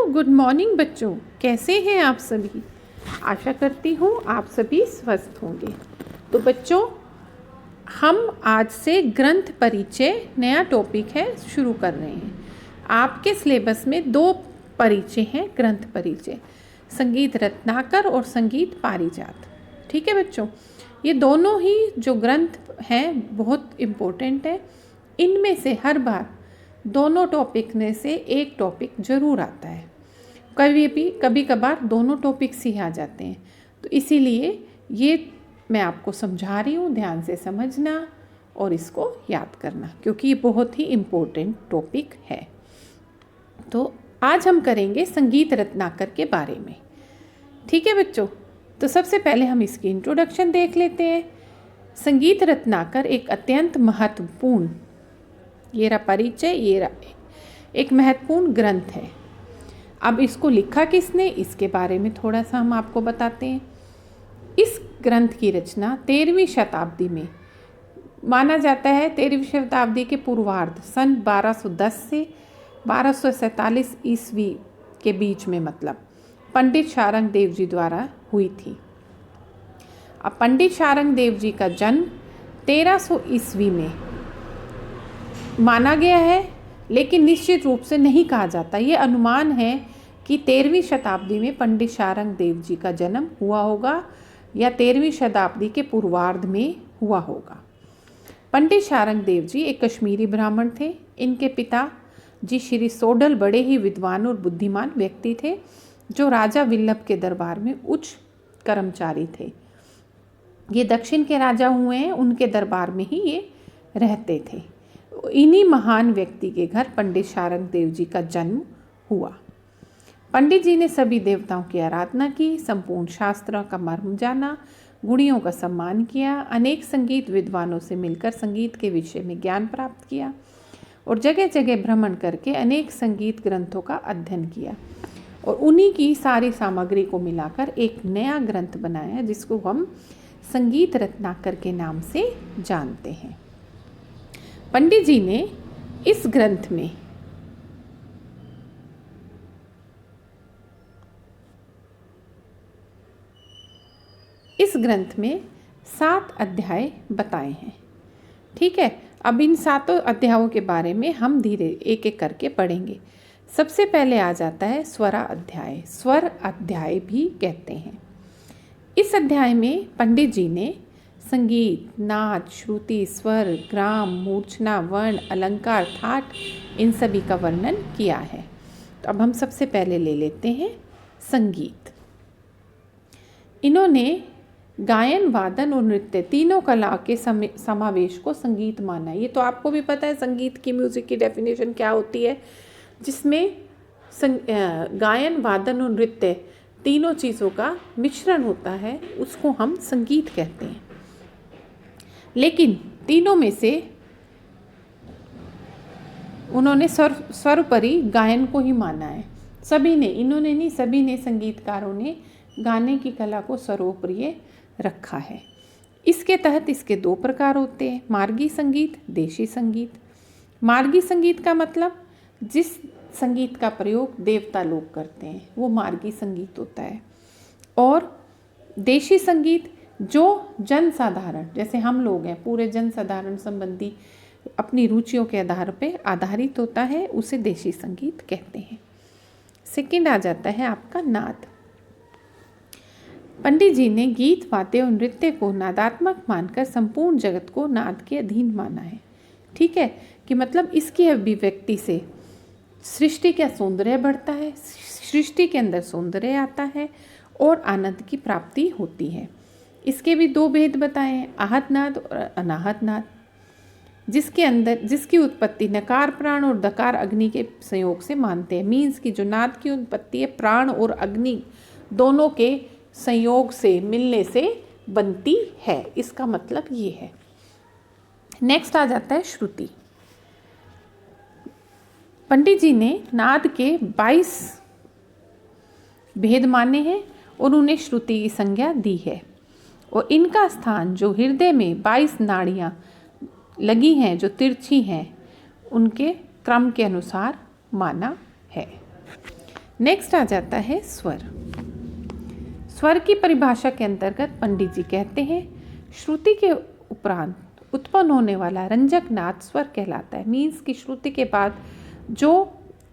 Good morning बच्चों, कैसे हैं आप सभी। आशा करती हूँ आप सभी स्वस्थ होंगे। तो बच्चों, हम आज से ग्रंथ परिचय नया टॉपिक है शुरू कर रहे हैं। आपके सिलेबस में 2 परिचय हैं, ग्रंथ परिचय, संगीत रत्नाकर और संगीत पारिजात। ठीक है बच्चों, ये दोनों ही जो ग्रंथ हैं बहुत इम्पोर्टेंट है। इनमें से हर बार दोनों टॉपिक में से एक टॉपिक ज़रूर आता है। कभी कभार दोनों टॉपिक्स ही आ जाते हैं। तो इसीलिए ये मैं आपको समझा रही हूँ, ध्यान से समझना और इसको याद करना, क्योंकि ये बहुत ही इम्पोर्टेंट टॉपिक है। तो आज हम करेंगे संगीत रत्नाकर के बारे में। ठीक है बच्चों, तो सबसे पहले हम इसकी इंट्रोडक्शन देख लेते हैं। संगीत रत्नाकर एक अत्यंत महत्वपूर्ण, ये रहा परिचय, ये रहा एक महत्वपूर्ण ग्रंथ है। अब इसको लिखा किसने, इसके बारे में थोड़ा सा हम आपको बताते हैं। इस ग्रंथ की रचना 13वीं शताब्दी में माना जाता है। 13वीं शताब्दी के पूर्वार्ध सन 1210 से 1247 ईस्वी के बीच में, मतलब पंडित शारंग देव जी द्वारा हुई थी। अब पंडित शारंग देव जी का जन्म 1300 ईस्वी में माना गया है, लेकिन निश्चित रूप से नहीं कहा जाता। ये अनुमान है कि 13वीं शताब्दी में पंडित शारंग देव जी का जन्म हुआ होगा या 13वीं शताब्दी के पूर्वार्ध में हुआ होगा। पंडित शारंग देव जी एक कश्मीरी ब्राह्मण थे। इनके पिता जी श्री सोडल बड़े ही विद्वान और बुद्धिमान व्यक्ति थे, जो राजा विल्लभ के दरबार में उच्च कर्मचारी थे। ये दक्षिण के राजा हुए हैं, उनके दरबार में ही ये रहते थे। इन्हीं महान व्यक्ति के घर पंडित शारंग देव जी का जन्म हुआ। पंडित जी ने सभी देवताओं की आराधना की, संपूर्ण शास्त्रों का मर्म जाना, गुणियों का सम्मान किया, अनेक संगीत विद्वानों से मिलकर संगीत के विषय में ज्ञान प्राप्त किया और जगह जगह भ्रमण करके अनेक संगीत ग्रंथों का अध्ययन किया और उन्हीं की सारी सामग्री को मिलाकर एक नया ग्रंथ बनाया, जिसको हम संगीत रत्नाकर के नाम से जानते हैं। पंडित जी ने इस ग्रंथ में इस ग्रंथ में 7 अध्याय बताए हैं। ठीक है, अब इन 7 अध्यायों के बारे में हम धीरे एक एक करके पढ़ेंगे। सबसे पहले आ जाता है स्वरा अध्याय। स्वर अध्याय भी कहते हैं। इस अध्याय में पंडित जी ने संगीत, नाच, श्रुति, स्वर, ग्राम, मूर्छना, वर्ण, अलंकार, ठाट, इन सभी का वर्णन किया है। तो अब हम सबसे पहले ले लेते हैं संगीत। इन्होंने गायन, वादन और नृत्य तीनों कला के समावेश को संगीत माना है। ये तो आपको भी पता है संगीत की, म्यूजिक की डेफिनेशन क्या होती है, जिसमें गायन, वादन और नृत्य तीनों चीज़ों का मिश्रण होता है, उसको हम संगीत कहते हैं। लेकिन तीनों में से उन्होंने सर्वोपरि गायन को ही माना है। सभी ने, इन्होंने नहीं, सभी ने, संगीतकारों ने गाने की कला को सर्वोपरि रखा है। इसके तहत इसके 2 प्रकार होते हैं, मार्गी संगीत, देशी संगीत। मार्गी संगीत का मतलब जिस संगीत का प्रयोग देवता लोग करते हैं वो मार्गी संगीत होता है। और देशी संगीत जो जनसाधारण, जैसे हम लोग हैं, पूरे जनसाधारण संबंधी अपनी रुचियों के आधार पे आधारित होता है, उसे देशी संगीत कहते हैं। सेकंड आ जाता है आपका नाद। पंडित जी ने गीत, वाद्य और नृत्य को नादात्मक मानकर संपूर्ण जगत को नाद के अधीन माना है। ठीक है, कि मतलब इसकी अभिव्यक्ति से सृष्टि का सौंदर्य बढ़ता है, सृष्टि के अंदर सौंदर्य आता है और आनंद की प्राप्ति होती है। इसके भी 2 भेद बताए हैं, आहत नाद और अनाहत नाद, जिसकी उत्पत्ति नकार प्राण और दकार अग्नि के संयोग से मानते हैं। मीन्स की जो नाद की उत्पत्ति है प्राण और अग्नि दोनों के संयोग से, मिलने से बनती है, इसका मतलब ये है। नेक्स्ट आ जाता है श्रुति। पंडित जी ने नाद के 22 भेद माने हैं और उन्हें श्रुति की संज्ञा दी है और इनका स्थान जो हृदय में 22 नाड़ियाँ लगी हैं, जो तिरछी हैं, उनके क्रम के अनुसार माना है। नेक्स्ट आ जाता है स्वर। स्वर की परिभाषा के अंतर्गत पंडित जी कहते हैं श्रुति के उपरांत उत्पन्न होने वाला रंजक नाद स्वर कहलाता है। मीन्स की श्रुति के बाद जो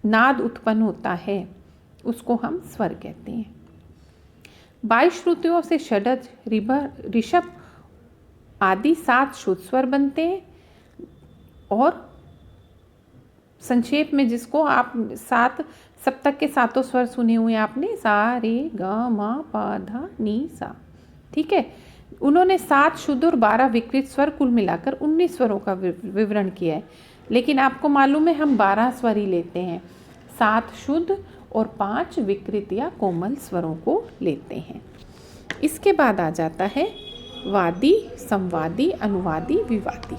नाद उत्पन्न होता है उसको हम स्वर कहते हैं। 22 श्रुतियों से षडज, ऋषभ आदि 7 शुद्ध स्वर बनते हैं। और संक्षेप में जिसको आप 7 सप्तक के 7 स्वर सुने हुए आपने, सा रे ग म प ध नि सा, ठीक है। उन्होंने 7 शुद्ध और 12 विकृत स्वर कुल मिलाकर 19 स्वरों का विवरण किया है। लेकिन आपको मालूम है हम 12 स्वर ही लेते हैं, 7 शुद्ध और 5 विकृत या कोमल स्वरों को लेते हैं। इसके बाद आ जाता है वादी, संवादी, अनुवादी, विवादी।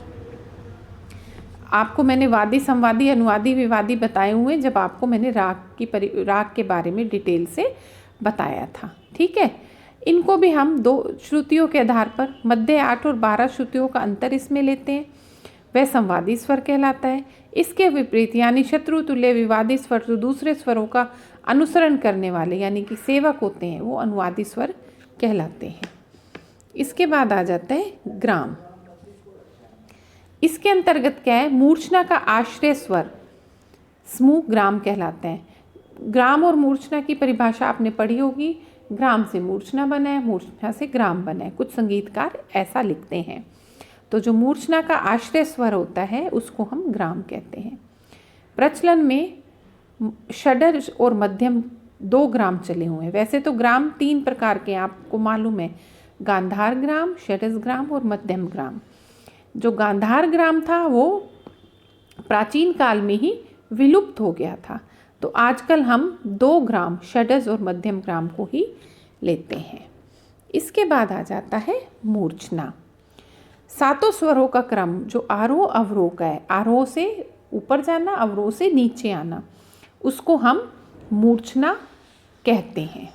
आपको मैंने वादी, संवादी, अनुवादी, विवादी बताए हुए जब आपको मैंने राग के बारे में डिटेल से बताया था, ठीक है। इनको भी हम 2 श्रुतियों के आधार पर मध्य 8 और 12 श्रुतियों का अंतर इसमें लेते हैं, वह संवादी स्वर कहलाता है। इसके विपरीत यानी शत्रु तुल्य विवादी स्वर जो दूसरे स्वरों का अनुसरण करने वाले यानी कि सेवक होते हैं वो अनुवादी स्वर कहलाते हैं। इसके बाद आ जाता है ग्राम। इसके अंतर्गत क्या है, मूर्छना का आश्रय स्वर समूह ग्राम कहलाते हैं। ग्राम और मूर्छना की परिभाषा आपने पढ़ी होगी, ग्राम से मूर्छना बना है, मूर्छना से ग्राम बना है। कुछ संगीतकार ऐसा लिखते हैं। तो जो मूर्छना का आश्रय स्वर होता है उसको हम ग्राम कहते हैं। प्रचलन में षडज और मध्यम 2 ग्राम चले हुए हैं। वैसे तो ग्राम 3 प्रकार के आपको मालूम है, गांधार ग्राम, षडज ग्राम और मध्यम ग्राम। जो गांधार ग्राम था वो प्राचीन काल में ही विलुप्त हो गया था। तो आजकल हम 2 ग्राम षडज और मध्यम ग्राम को ही लेते हैं। इसके बाद आ जाता है मूर्छना। 7 स्वरों का क्रम जो आरोह अवरोह का है, आरोह से ऊपर जाना, अवरोह से नीचे आना, उसको हम मूर्छना कहते हैं।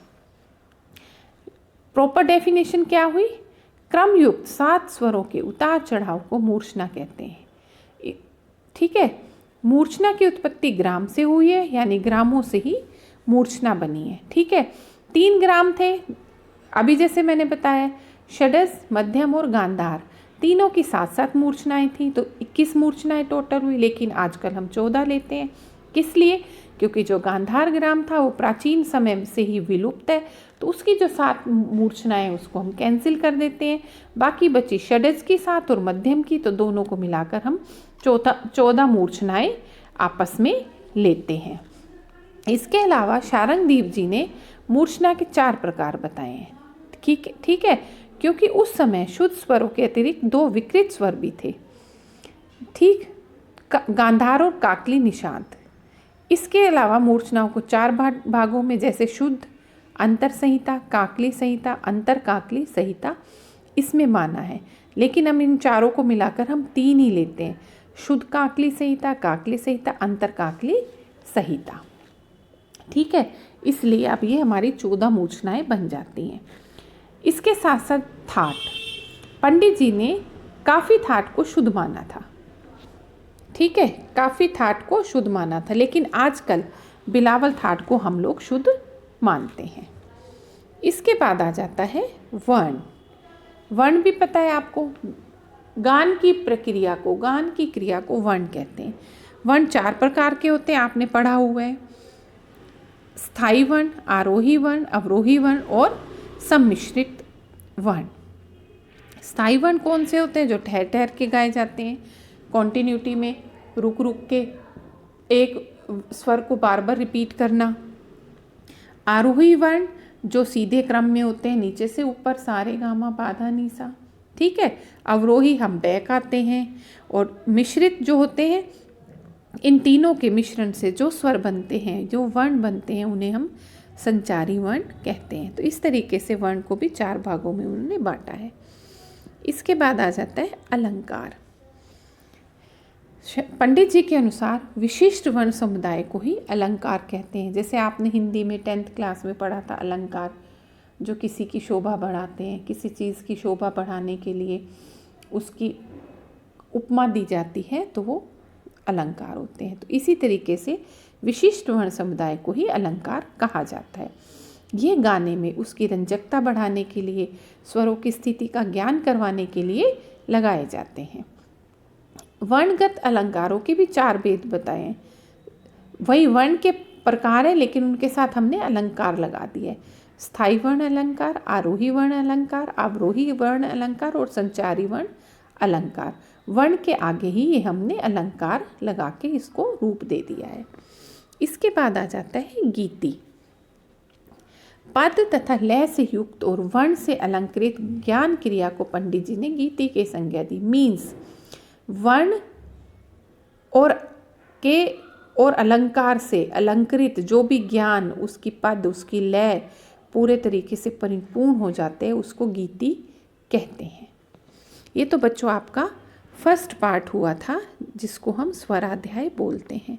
प्रॉपर डेफिनेशन क्या हुई, क्रमयुक्त 7 स्वरों के उतार चढ़ाव को मूर्छना कहते हैं, ठीक है। मूर्छना की उत्पत्ति ग्राम से हुई है, यानी ग्रामों से ही मूर्छना बनी है, ठीक है। 3 ग्राम थे अभी जैसे मैंने बताया, षडज, मध्यम और गांधार, तीनों की 7-7 मूर्छनाएं थी, तो 21 मूर्छनाएं टोटल हुई। लेकिन आजकल हम 14 लेते हैं। किस लिए, क्योंकि जो गांधार ग्राम था वो प्राचीन समय से ही विलुप्त है, तो उसकी जो 7 मूर्छनाएं उसको हम कैंसिल कर देते हैं। बाकी बची षडज की 7 और मध्यम की, तो दोनों को मिलाकर हम 14 मूर्छनाएं आपस में लेते हैं। इसके अलावा शारंगदेव जी ने मूर्छना के 4 प्रकार बताए हैं, ठीक है, क्योंकि उस समय शुद्ध स्वरों के अतिरिक्त 2 विकृत स्वर भी थे, ठीक, गांधार और काकली निषाद। इसके अलावा मूर्छनाओं को 4 भागों में जैसे शुद्ध, अंतर संहिता, काकली संहिता, अंतर काकली संहिता इसमें माना है। लेकिन हम इन चारों को मिलाकर हम 3 ही लेते हैं, शुद्ध काकली संहिता, अंतर काकली संहिता, ठीक है। इसलिए अब ये हमारी 14 मूर्छनाएं बन जाती हैं। इसके साथ साथ थाट, पंडित जी ने काफ़ी थाट को शुद्ध माना था, ठीक है, काफ़ी थाट को शुद्ध माना था। लेकिन आजकल बिलावल थाट को हम लोग शुद्ध मानते हैं। इसके बाद आ जाता है वर्ण। वर्ण भी पता है आपको, गान की प्रक्रिया को, गान की क्रिया को वर्ण कहते हैं। वर्ण 4 प्रकार के होते हैं, आपने पढ़ा हुआ है, स्थायी वर्ण, आरोही वर्ण, अवरोही वर्ण और सम्मिश्रित वर्ण। स्थायी वर्ण कौन से होते हैं, जो ठहर ठहर के गाए जाते हैं, कॉन्टिन्यूटी में रुक रुक के एक स्वर को बार बार रिपीट करना। आरोही वर्ण जो सीधे क्रम में होते हैं, नीचे से ऊपर, सारे गामा पाधा नीसा, ठीक है। अवरोही हम बैक आते हैं। और मिश्रित जो होते हैं, इन तीनों के मिश्रण से जो स्वर बनते हैं, जो वर्ण बनते हैं, उन्हें हम संचारी वर्ण कहते हैं। तो इस तरीके से वर्ण को भी 4 भागों में उन्होंने बांटा है। इसके बाद आ जाता है अलंकार। पंडित जी के अनुसार विशिष्ट वर्ण समुदाय को ही अलंकार कहते हैं। जैसे आपने हिंदी में 10th क्लास में पढ़ा था अलंकार, जो किसी की शोभा बढ़ाते हैं, किसी चीज़ की शोभा बढ़ाने के लिए उसकी उपमा दी जाती है, तो वो अलंकार होते हैं। तो इसी तरीके से विशिष्ट वर्ण समुदाय को ही अलंकार कहा जाता है। ये गाने में उसकी रंजकता बढ़ाने के लिए, स्वरों की स्थिति का ज्ञान करवाने के लिए लगाए जाते हैं। वर्णगत अलंकारों के भी 4 भेद बताए हैं। वही वर्ण के प्रकार है लेकिन उनके साथ हमने अलंकार लगा दिए। स्थायी वर्ण अलंकार, आरोही वर्ण अलंकार, अवरोही वर्ण अलंकार और संचारी वर्ण अलंकार। वर्ण के आगे ही ये हमने अलंकार लगा के इसको रूप दे दिया है। इसके बाद आ जाता है गीति। पद तथा लय से युक्त और वर्ण से अलंकृत ज्ञान क्रिया को पंडित जी ने गीति के संज्ञा दी। मीन्स वर्ण और अलंकार से अलंकृत जो भी ज्ञान, उसकी पद, उसकी लय पूरे तरीके से परिपूर्ण हो जाते हैं, उसको गीति कहते हैं। ये तो बच्चों आपका फर्स्ट पार्ट हुआ था जिसको हम स्वराध्याय बोलते हैं।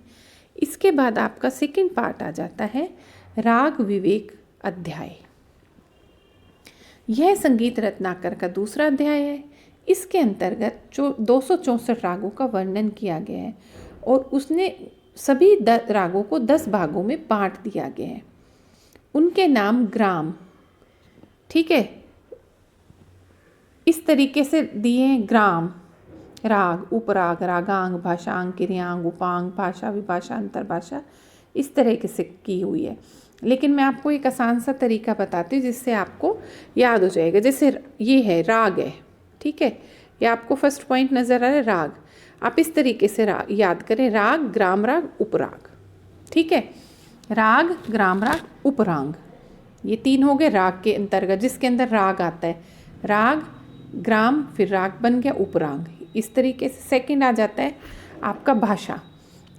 इसके बाद आपका सेकंड पार्ट आ जाता है राग विवेक अध्याय। यह संगीत रत्नाकर का दूसरा अध्याय है। इसके अंतर्गत जो 264 रागों का वर्णन किया गया है और उसने सभी रागों को 10 भागों में बांट दिया गया है। उनके नाम ग्राम, ठीक है, इस तरीके से दिए हैं। ग्राम, राग, उपराग, रागांग, भाषांग, किरियांग, उपांग, भाषा, विभाषा, अंतर्भाषा, इस तरीके से की हुई है। लेकिन मैं आपको एक आसान सा तरीका बताती हूँ जिससे आपको याद हो जाएगा। जैसे ये है, राग है, ठीक है, ये आपको फर्स्ट पॉइंट नज़र आ रहा है, राग। आप इस तरीके से याद करें, राग, ग्राम राग, उपराग, ठीक है। राग, ग्राम राग, उपरांग, ये 3 हो गए राग के अंतर्गत, जिसके अंदर राग आता है। राग, ग्राम, फिर राग बन गया उपरांग। इस तरीके से सेकंड आ जाता है आपका भाषा।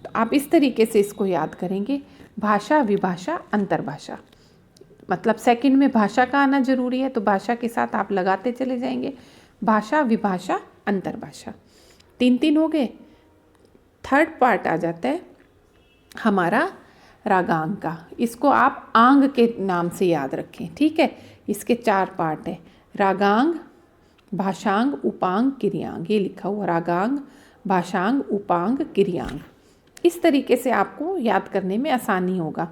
तो आप इस तरीके से इसको याद करेंगे, भाषा, विभाषा, अंतर्भाषा। मतलब सेकंड में भाषा का आना जरूरी है, तो भाषा के साथ आप लगाते चले जाएंगे, भाषा, विभाषा, अंतर्भाषा। 3 हो गए। थर्ड पार्ट आ जाता है हमारा रागांग का। इसको आप आंग के नाम से याद रखें, ठीक है। इसके 4 पार्ट है, रागांग, भाषांग, उपांग, किरियांग। ये लिखा हुआ, रागांग, भाषांग, उपांग, किरियांग। इस तरीके से आपको याद करने में आसानी होगा।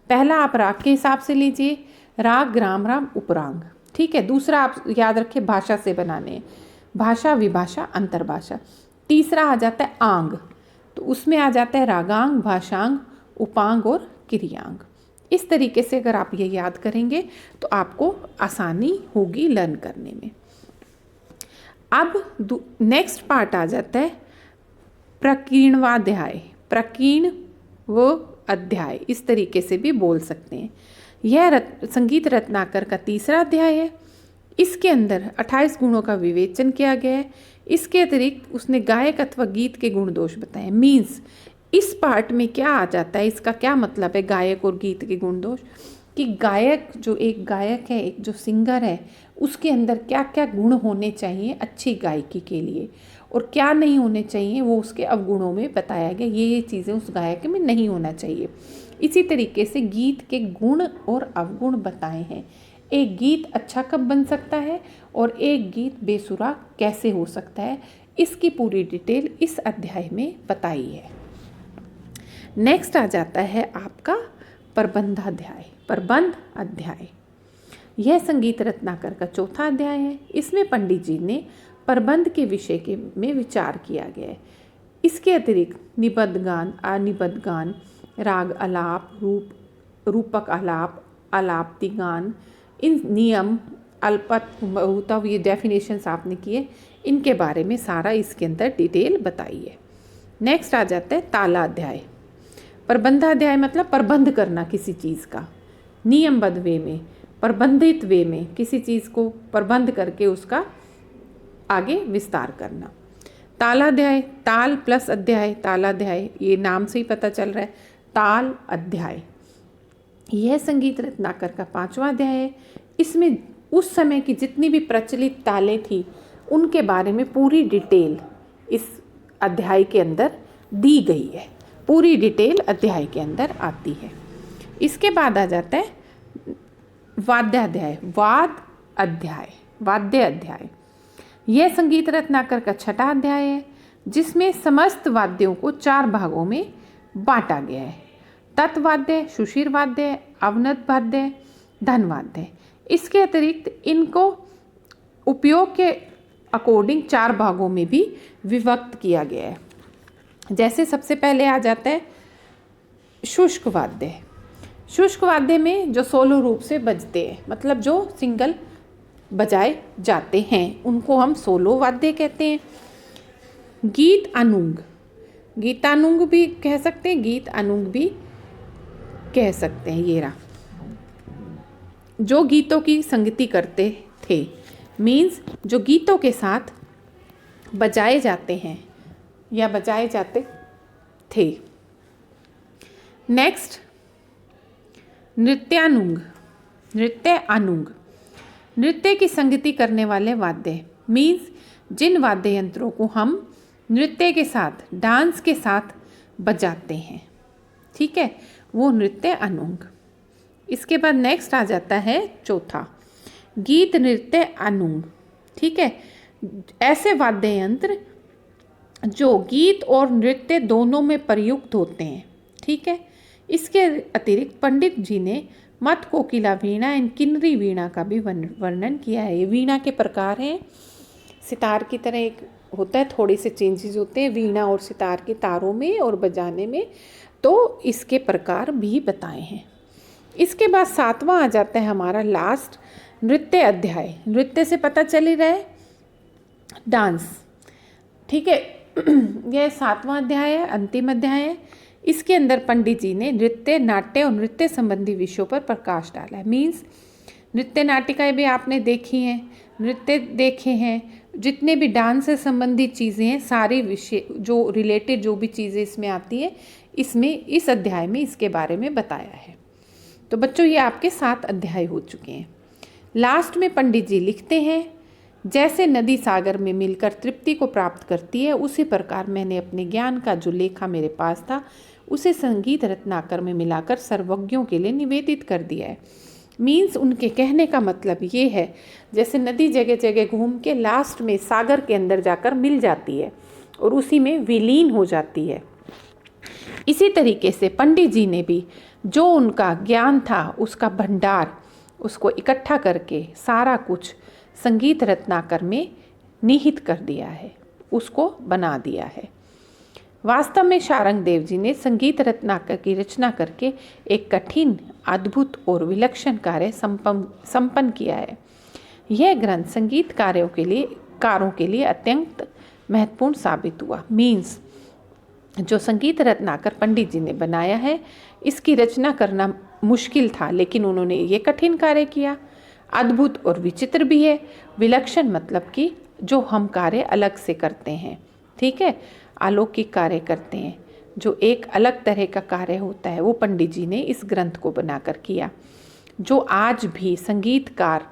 पहला आप राग के हिसाब से लीजिए, राग, ग्राम राग, उपरांग, ठीक है। दूसरा आप याद रखें भाषा से बनाने हैं, भाषा, विभाषा, अंतर्भाषा। तीसरा आ जाता है आंग, तो उसमें आ जाता है रागांग, भाषांग, उपांग और किरियांग। इस तरीके से अगर आप ये याद करेंगे तो आपको आसानी होगी लर्न करने में। अब नेक्स्ट पार्ट आ जाता है प्रकीर्णवाध्याय, प्रकीर्ण व अध्याय, इस तरीके से भी बोल सकते हैं। यह संगीत रत्नाकर का तीसरा अध्याय है। इसके अंदर 28 गुणों का विवेचन किया गया है। इसके अतिरिक्त उसने गायक अथवा गीत के गुण दोष बताए। मीन्स इस पार्ट में क्या आ जाता है, इसका क्या मतलब है गायक और गीत के गुण दोष, कि गायक, जो एक गायक है, एक जो सिंगर है, उसके अंदर क्या क्या गुण होने चाहिए अच्छी गायकी के लिए और क्या नहीं होने चाहिए, वो उसके अवगुणों में बताया गया। ये चीज़ें उस गायक में नहीं होना चाहिए। इसी तरीके से गीत के गुण और अवगुण बताए हैं। एक गीत अच्छा कब बन सकता है और एक गीत बेसुरा कैसे हो सकता है, इसकी पूरी डिटेल इस अध्याय में बताई है। नेक्स्ट आ जाता है आपका प्रबंधाध्याय, प्रबंध अध्याय। यह संगीत रत्नाकर का चौथा अध्याय है। इसमें पंडित जी ने प्रबंध के विषय में विचार किया गया है। इसके अतिरिक्त निबद्ध गान, अनिबद्ध गान, राग आलाप, रूपक आलाप, आलाप्ति गान, इन नियम, अल्पत, बहुतव, ये डेफिनेशंस आपने किए, इनके बारे में सारा इसके अंदर डिटेल बताई है। नेक्स्ट आ जाता है तालाध्याय। प्रबंधाध्याय मतलब प्रबंध करना किसी चीज़ का, नियमबद्ध वे में, प्रबंधित वे में किसी चीज़ को प्रबंध करके उसका आगे विस्तार करना। तालाध्याय, ताल प्लस अध्याय, तालाध्याय, ये नाम से ही पता चल रहा है, ताल अध्याय। यह संगीत रत्नाकर का 5वां अध्याय है। इसमें उस समय की जितनी भी प्रचलित तालें थी उनके बारे में पूरी डिटेल इस अध्याय के अंदर दी गई है। पूरी डिटेल अध्याय के अंदर आती है। इसके बाद आ जाता है वाद्याध्याय, वाद्य अध्याय। यह संगीत रत्नाकर का 6वां अध्याय है, जिसमें समस्त वाद्यों को 4 भागों में बांटा गया है। तत्वाद्य, सुषिर वाद्य, अवनत वाद्य, धन वाद्य। इसके अतिरिक्त इनको उपयोग के अकॉर्डिंग 4 भागों में भी विभक्त किया गया है। जैसे सबसे पहले आ जाता है शुष्क वाद्य। शुष्क वाद्य में जो सोलो रूप से बजते हैं, मतलब जो सिंगल बजाए जाते हैं, उनको हम सोलो वाद्य कहते हैं। गीत अनुंग, गीतानुंग भी कह सकते हैं, गीत अनुंग भी कह सकते हैं। ये रहा, जो गीतों की संगति करते थे, मीन्स जो गीतों के साथ बजाए जाते हैं या बजाए जाते थे। नेक्स्ट नृत्यानुंग, नृत्य अनुंग, नृत्य की संगति करने वाले वाद्य, मीन्स जिन वाद्य यंत्रों को हम नृत्य के साथ, डांस के साथ बजाते हैं, ठीक है, वो नृत्य अनुंग। इसके बाद नेक्स्ट आ जाता है चौथा, गीत नृत्य अनुंग, ठीक है, ऐसे वाद्य यंत्र जो गीत और नृत्य दोनों में प्रयुक्त होते हैं, ठीक है। इसके अतिरिक्त पंडित जी ने मत, कोकिला वीणा एंड किन्नरी वीणा का भी वर्णन किया है। ये वीणा के प्रकार हैं, सितार की तरह एक होता है, थोड़े से चेंजेस होते हैं वीणा और सितार के तारों में और बजाने में, तो इसके प्रकार भी बताए हैं। इसके बाद 7वां आ जाता है हमारा लास्ट, नृत्य अध्याय। नृत्य से पता चल ही रहा है डांस, ठीक है। यह 7वां अध्याय है, अंतिम अध्याय है। इसके अंदर पंडित जी ने नृत्य, नाट्य और नृत्य संबंधी विषयों पर प्रकाश डाला है। मीन्स नृत्य नाटिकाएं भी आपने देखी हैं, नृत्य देखे हैं, जितने भी डांस से संबंधित चीज़ें हैं, सारे विषय जो रिलेटेड जो भी चीज़ें इसमें आती है, इसमें इस अध्याय में इसके बारे में बताया है। तो बच्चों ये आपके 7 अध्याय हो चुके हैं। लास्ट में पंडित जी लिखते हैं, जैसे नदी सागर में मिलकर तृप्ति को प्राप्त करती है, उसी प्रकार मैंने अपने ज्ञान का जो लेखा मेरे पास था उसे संगीत रत्नाकर में मिलाकर सर्वज्ञों के लिए निवेदित कर दिया है। मीन्स उनके कहने का मतलब ये है, जैसे नदी जगह जगह घूम के लास्ट में सागर के अंदर जाकर मिल जाती है और उसी में विलीन हो जाती है, इसी तरीके से पंडित जी ने भी जो उनका ज्ञान था उसका भंडार, उसको इकट्ठा करके सारा कुछ संगीत रत्नाकर में निहित कर दिया है, उसको बना दिया है। वास्तव में शारंग देव जी ने संगीत रत्नाकर की रचना करके एक कठिन, अद्भुत और विलक्षण कार्य संपन्न किया है। यह ग्रंथ संगीतकारों के लिए अत्यंत महत्वपूर्ण साबित हुआ। मीन्स जो संगीत रत्नाकर पंडित जी ने बनाया है, इसकी रचना करना मुश्किल था, लेकिन उन्होंने ये कठिन कार्य किया। अद्भुत और विचित्र भी है। विलक्षण मतलब कि जो हम कार्य अलग से करते हैं, ठीक है, अलौकिक कार्य करते हैं, जो एक अलग तरह का कार्य होता है, वो पंडित जी ने इस ग्रंथ को बनाकर किया। जो आज भी संगीतकार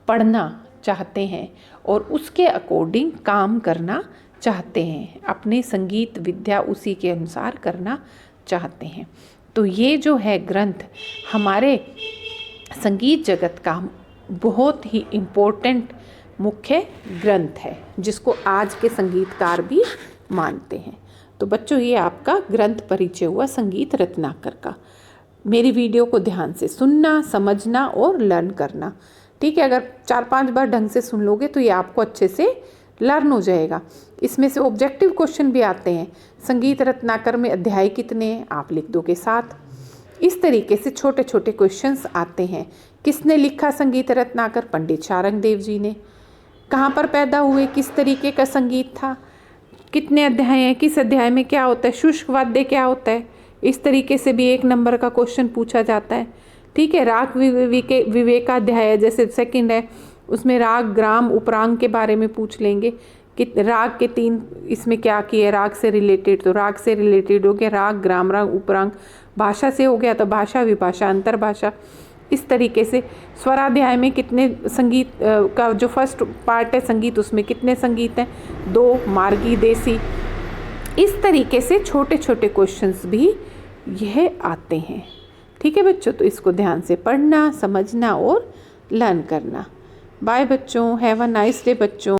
पढ़ना चाहते हैं और उसके अकॉर्डिंग काम करना चाहते हैं, अपनी संगीत विद्या उसी के अनुसार करना चाहते हैं, तो ये जो है ग्रंथ हमारे संगीत जगत का बहुत ही इम्पोर्टेंट मुख्य ग्रंथ है, जिसको आज के संगीतकार भी मानते हैं। तो बच्चों ये आपका ग्रंथ परिचय हुआ संगीत रत्नाकर का। मेरी वीडियो को ध्यान से सुनना, समझना और लर्न करना, ठीक है। अगर 4-5 बार ढंग से सुन लोगे तो ये आपको अच्छे से लर्न हो जाएगा। इसमें से ऑब्जेक्टिव क्वेश्चन भी आते हैं। संगीत रत्नाकर में अध्याय कितने हैं, आप लिख दोगे 7। इस तरीके से छोटे छोटे क्वेश्चंस आते हैं। किसने लिखा संगीत रत्नाकर? पंडित शारंग देव जी ने। कहाँ पर पैदा हुए, किस तरीके का संगीत था, कितने अध्याय हैं, किस अध्याय में क्या होता है, शुष्क वाद्य क्या होता है, इस तरीके से भी 1 नंबर का क्वेश्चन पूछा जाता है, ठीक है। राग विवेकाध्याय है, जैसे सेकंड है, उसमें राग, ग्राम, उपरांग के बारे में पूछ लेंगे कि राग के 3 इसमें क्या किए, राग से रिलेटेड, तो राग से रिलेटेड हो गया राग, ग्राम, राग, उपरांग। भाषा से हो गया तो भाषा, विभाषा, अंतर्भाषा। इस तरीके से स्वराध्याय में कितने संगीत का जो फर्स्ट पार्ट है संगीत, उसमें कितने संगीत हैं, 2, मार्गी, देसी। इस तरीके से छोटे छोटे क्वेश्चंस भी यह आते हैं, ठीक है बच्चों। तो इसको ध्यान से पढ़ना, समझना और लर्न करना। बाय बच्चों, हैव अ नाइस डे बच्चों।